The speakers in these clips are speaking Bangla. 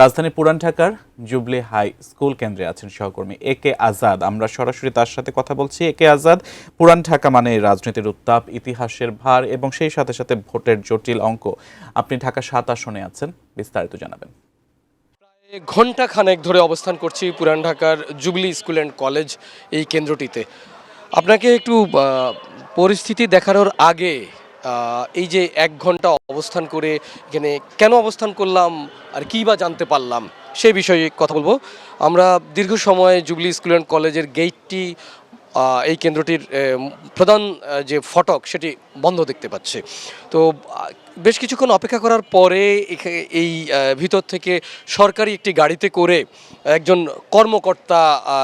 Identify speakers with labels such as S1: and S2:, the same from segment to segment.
S1: রাজধানীর পুরান ঢাকার জুবলি হাই স্কুল কেন্দ্রে আছেন সহকর্মী এ কে আজাদ। আমরা সরাসরি তার সাথে কথা বলছি। এ কে আজাদ, পুরান ঢাকা মানে রাজনীতির উত্তাপ, ইতিহাসের ভার এবং সেই সাথে সাথে ভোটের জটিল অঙ্ক। আপনি ঢাকা ৭ আসনে আছেন, বিস্তারিত জানাবেন।
S2: ঘণ্টা খানেক ধরে অবস্থান করছি পুরান ঢাকার জুবলি স্কুল অ্যান্ড কলেজ এই কেন্দ্রটিতে। আপনাকে একটু পরিস্থিতি দেখানোর আগে এই যে ১ ঘন্টা অবস্থান করে এখানে কেন অবস্থান করলাম আর কী বা জানতে পারলাম সেই বিষয়ে কথা বলবো। আমরা দীর্ঘ সময় জুবলি স্কুল অ্যান্ড কলেজের গেটটি এই কেন্দ্রটির প্রধান যে ফটক সেটি বন্ধ দেখতে পাচ্ছি। তো বেশ কিছুক্ষণ অপেক্ষা করার পরে এই ভিতর থেকে সরকারি একটি গাড়িতে করে একজন কর্মকর্তা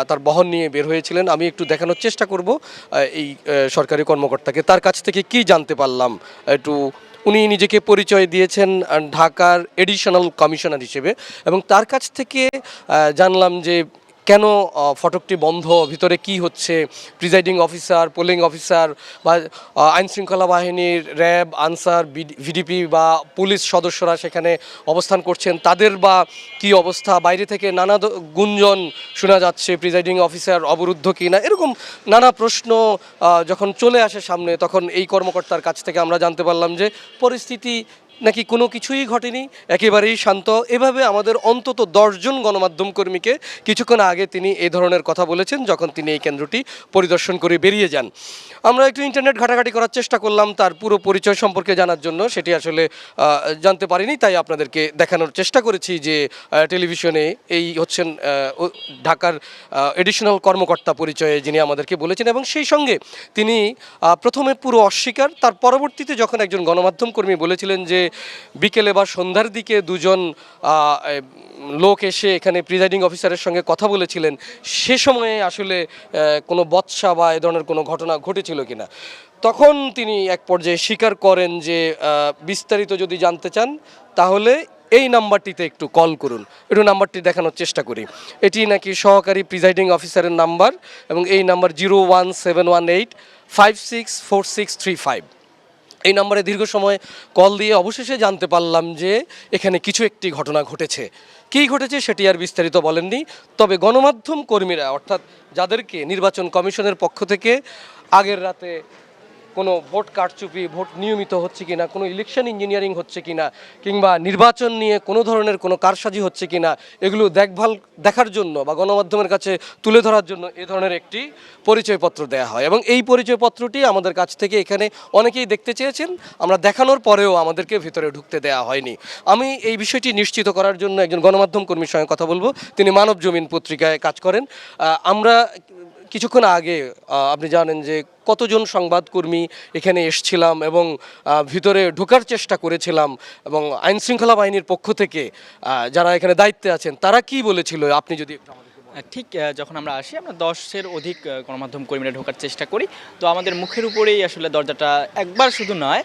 S2: তার বহন নিয়ে বের হয়েছিলেন। আমি একটু দেখানোর চেষ্টা করব এই সরকারি কর্মকর্তাকে, তার কাছ থেকে কি জানতে পারলাম একটু। উনি নিজেকে পরিচয় দিয়েছেন ঢাকার এডিশনাল কমিশনার হিসেবে, এবং তার কাছ থেকে জানলাম যে কেন ফটকটি বন্ধ, ভিতরে কি হচ্ছে, প্রিজাইডিং অফিসার, পোলিং অফিসার বা আইনশৃঙ্খলা বাহিনীর, র্যাব, আনসার, ভিডিপি বা পুলিশ সদস্যরা সেখানে অবস্থান করছেন, তাদের বা কি অবস্থা। বাইরে থেকে নানা গুঞ্জন শোনা যাচ্ছে, প্রিজাইডিং অফিসার অবরুদ্ধ কি না, এরকম নানা প্রশ্ন যখন চলে আসে সামনে, তখন এই কর্মকর্তার কাছ থেকে আমরা জানতে পারলাম যে পরিস্থিতি নাকি কোনো কিছুই ঘটেনি, একেবারেই শান্ত। এভাবে আমাদের অন্তত ১০ জন গণমাধ্যম কর্মীকে কিছুক্ষণ আগে তিনি এই ধরনের কথা বলেছেন যখন তিনি এই কেন্দ্রটি পরিদর্শন করে বেরিয়ে যান। আমরা একটু ইন্টারনেট ঘাটাঘাটি করার চেষ্টা করলাম তার পুরো পরিচয় সম্পর্কে জানার জন্য, সেটি আসলে জানতে পারিনি, তাই আপনাদেরকে দেখানোর চেষ্টা করেছি যে টেলিভিশনে এই হচ্ছেন ঢাকার এডিশনাল কর্মকর্তা পরিচয়ে যিনি আমাদেরকে বলেছেন। এবং সেই সঙ্গে তিনি প্রথমে পুরো অস্বীকার, তার পরবর্তীতে যখন একজন গণমাধ্যম কর্মী বলেছিলেন যে বিকেলে বা সন্ধ্যার দিকে দুজন লোক এসে এখানে প্রিজাইডিং অফিসারের সঙ্গে কথা বলেছিলেন, সে সময়ে আসলে কোনো বচসা বা এ ধরনের কোনো ঘটনা ঘটেছিল কিনা, তখন তিনি এক পর্যায়ে স্বীকার করেন যে বিস্তারিত যদি জানতে চান তাহলে এই নাম্বারটিতে একটু কল করুন। একটু নাম্বারটি দেখানোর চেষ্টা করি। এটি নাকি সহকারী প্রিজাইডিং অফিসারের নাম্বার, এবং এই নাম্বার 01718564635। এই নম্বরে দীর্ঘ সময় কল দিয়ে অবশেষে জানতে পারলাম যে এখানে কিছু একটি ঘটনা ঘটেছে। কী ঘটেছে সেটি আর বিস্তারিত বলেননি, তবে গণমাধ্যম কর্মীরা, অর্থাৎ যাদেরকে নির্বাচন কমিশনের পক্ষ থেকে আগের রাতে কোনো ভোট কারচুপি, ভোট নিয়মিত হচ্ছে কিনা, কোনো ইলেকশন ইঞ্জিনিয়ারিং হচ্ছে কিনা, কিংবা নির্বাচন নিয়ে কোনো ধরনের কোনো কারসাজি হচ্ছে কিনা, এগুলো দেখার জন্য বা গণমাধ্যমের কাছে তুলে ধরার জন্য এ ধরনের একটি পরিচয়পত্র দেওয়া হয়। এবং এই পরিচয়পত্রটি আমাদের কাছ থেকে এখানে অনেকেই দেখতে চেয়েছেন, আমরা দেখানোর পরেও আমাদেরকে ভিতরে ঢুকতে দেওয়া হয়নি। আমি এই বিষয়টি নিশ্চিত করার জন্য একজন গণমাধ্যম কর্মীর সঙ্গে কথা বলবো, তিনি মানব জমিন পত্রিকায় কাজ করেন। আমরা কিছুক্ষণ আগে আপনি জানেন যে কতজন সংবাদকর্মী এখানে এসছিলাম এবং ভিতরে ঢোকার চেষ্টা করেছিলাম, এবং আইনশৃঙ্খলা বাহিনীর পক্ষ থেকে যারা এখানে দায়িত্বে আছেন তারা কি বলেছিল, আপনি যদি
S3: ঠিক যখন আমরা আসি, আমরা 10-এর অধিক গণমাধ্যম কর্মীরা ঢোকার চেষ্টা করি। তো আমাদের মুখের উপরেই আসলে দরজাটা একবার শুধু নয়,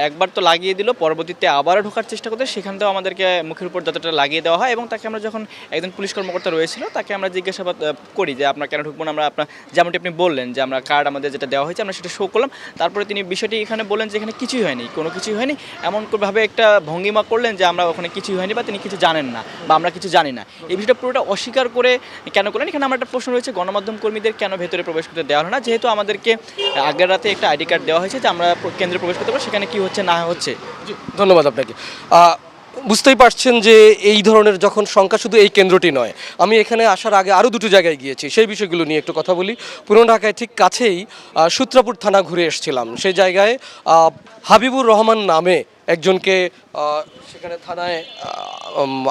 S3: একবার তো লাগিয়ে দিল, পরবর্তীতে আবারও ঢোকার চেষ্টা করতে, সেখানটাও আমাদেরকে মুখের উপর দরজাটা লাগিয়ে দেওয়া হয়। এবং তাকে আমরা যখন একজন পুলিশ কর্মকর্তা রয়েছিল তাকে আমরা জিজ্ঞাসাবাদ করি যে আপনার কেন ঢুকবো না, আপনার যেমনটি আপনি বললেন যে আমরা কার্ড আমাদের যেটা দেওয়া হয়েছে আমরা সেটা শো করলাম। তারপরে তিনি বিষয়টি এখানে বললেন যে এখানে কিছুই হয়নি, কোনো কিছুই হয়নি, এমনভাবে একটা ভঙ্গিমা করলেন যে আমরা ওখানে কিছুই হয়নি বা তিনি কিছু জানেন না বা আমরা কিছু জানি না। এই বিষয়টা পুরোটা অস্বীকার করে কেন করলেন? এখানে আমার একটা প্রশ্ন রয়েছে, গণমাধ্যম কর্মীদের কেন ভেতরে প্রবেশ করতে দেওয়া হলো না? যেহেতু আমাদেরকে আগের রাতে একটা আইডি কার্ড দেওয়া হয়েছে যে আমরা কেন্দ্রে প্রবেশ করতে পারবো, সেখানে কি হচ্ছে না হচ্ছে।
S2: ধন্যবাদ আপনাকে। বুঝতেই পারছেন যে এই ধরনের যখন সংখ্যা শুধু এই কেন্দ্রটি নয়, আমি এখানে আসার আগে আরও দুটো জায়গায় গিয়েছি, সেই বিষয়গুলো নিয়ে একটু কথা বলি। পুরান ঢাকায় ঠিক কাছেই সূত্রাপুর থানা ঘুরে এসেছিলাম, সেই জায়গায় হাবিবুর রহমান নামে একজনকে সেখানে থানায়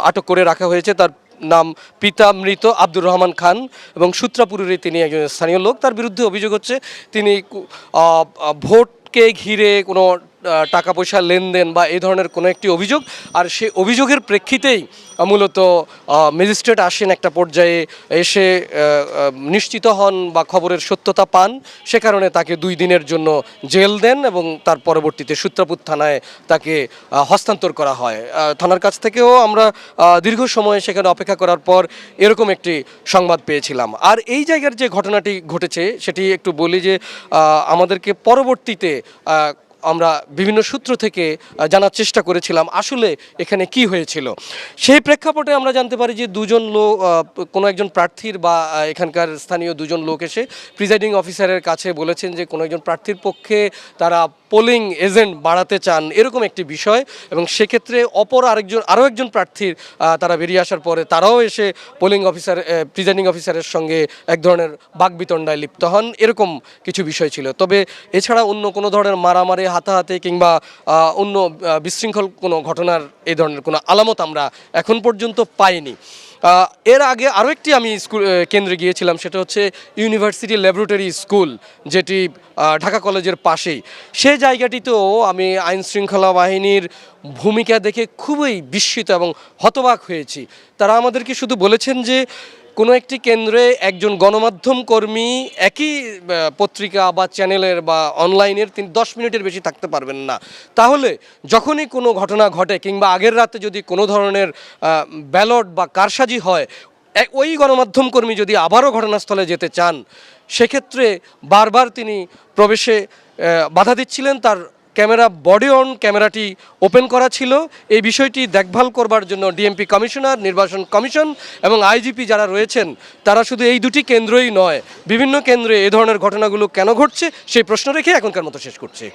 S2: আটক করে রাখা হয়েছে। তার নাম পিতা মৃত আব্দুর রহমান খান, এবং সূত্রাপুরেরই তিনি একজন স্থানীয় লোক। তার বিরুদ্ধে অভিযোগ হচ্ছে তিনি ভোটকে ঘিরে কোনো টাকা পয়সা লেনদেন বা এই ধরনের কোনো একটি অভিযোগ, আর সেই অভিযোগের প্রেক্ষিতেই মূলত ম্যাজিস্ট্রেট আসেন একটা পর্যায়ে, এসে নিশ্চিত হন বা খবরের সত্যতা পান, সে কারণে তাকে 2 দিনের জন্য জেল দেন এবং তার পরবর্তীতে সূত্রাপুর থানায় তাকে হস্তান্তর করা হয়। থানার কাছ থেকেও আমরা দীর্ঘ সময় সেখানে অপেক্ষা করার পর এরকম একটি সংবাদ পেয়েছিলাম। আর এই জায়গার যে ঘটনাটি ঘটেছে সেটি একটু বলি যে আমাদেরকে পরবর্তীতে আমরা বিভিন্ন সূত্র থেকে জানার চেষ্টা করেছিলাম আসলে এখানে কি হয়েছিল। সেই প্রেক্ষাপটে আমরা জানতে পারি যে দুজন লোক, কোনো একজন প্রার্থীর বা এখানকার স্থানীয় দুজন লোক এসে প্রিজাইডিং অফিসারের কাছে বলেছেন যে কোনো একজন প্রার্থীর পক্ষে তারা পোলিং এজেন্ট বাড়াতে চান, এরকম একটি বিষয়। এবং সেক্ষেত্রে আরও একজন প্রার্থীর তারা বেরিয়ে আসার পরে তারাও এসে প্রিজাইডিং অফিসারের সঙ্গে এক ধরনের বাকবিতণ্ডায় লিপ্ত হন, এরকম কিছু বিষয় ছিল। তবে এছাড়া অন্য কোনো ধরনের মারামারি, হাতাহাতি কিংবা অন্য বিশৃঙ্খল কোনো ঘটনার এই ধরনের কোনো আলামত আমরা এখন পর্যন্ত পাইনি। এর আগে আরও একটি আমি কেন্দ্রে গিয়েছিলাম, সেটা হচ্ছে ইউনিভার্সিটি ল্যাবরেটরি স্কুল, যেটি ঢাকা কলেজের পাশেই। সেই জায়গাটিতেও আমি আইন শৃঙ্খলা বাহিনীর ভূমিকা দেখে খুবই বিস্মিত এবং হতবাক হয়েছি। তারা আমাদেরকে শুধু বলেছেন যে কোনো একটি কেন্দ্রে একজন গণমাধ্যম কর্মী একই পত্রিকা বা চ্যানেলের বা অনলাইনের 10 মিনিটের বেশি থাকতে পারবেন না। তাহলে যখনই কোনো ঘটনা ঘটে কিংবা আগের রাতে যদি কোনো ধরনের ব্যালট বা কারসাজি হয়, ওই গণমাধ্যম কর্মী যদি আবারও ঘটনাস্থলে যেতে চান, সেক্ষেত্রে বারবার তিনি প্রবেশে বাধা দিচ্ছিলেন। তার বডি অন ক্যামেরাটি ওপেন করা ছিল। এই বিষয়টি দেখভাল করবার জন্য ডিএমপি কমিশনার, নির্বাচন কমিশন এবং আইজিপি যারা রয়েছেন, তারা শুধু এই দুটি কেন্দ্রই নয়, বিভিন্ন কেন্দ্রে এ ধরনের ঘটনাগুলো কেন ঘটছে সেই প্রশ্ন রেখে এখনকার মতো শেষ করছি।